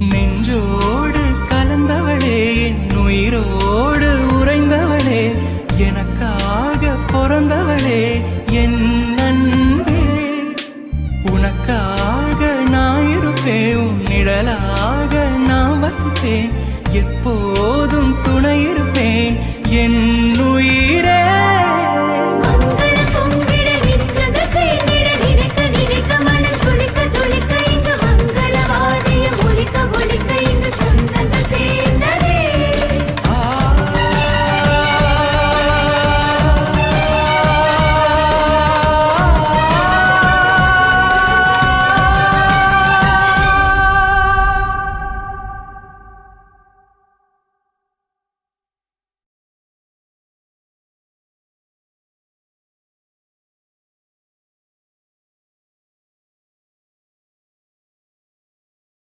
நெஞ்சோடு கலந்தவளே, என் உயிரோடு உறைந்தவளே, எனக்காக பிறந்தவளே என் அன்பே. உனக்காக நான் இருப்பேன், உன் நிழலாக நான் வசிப்பேன், எப்போதும் துணை இருப்பேன் என் உயிர்.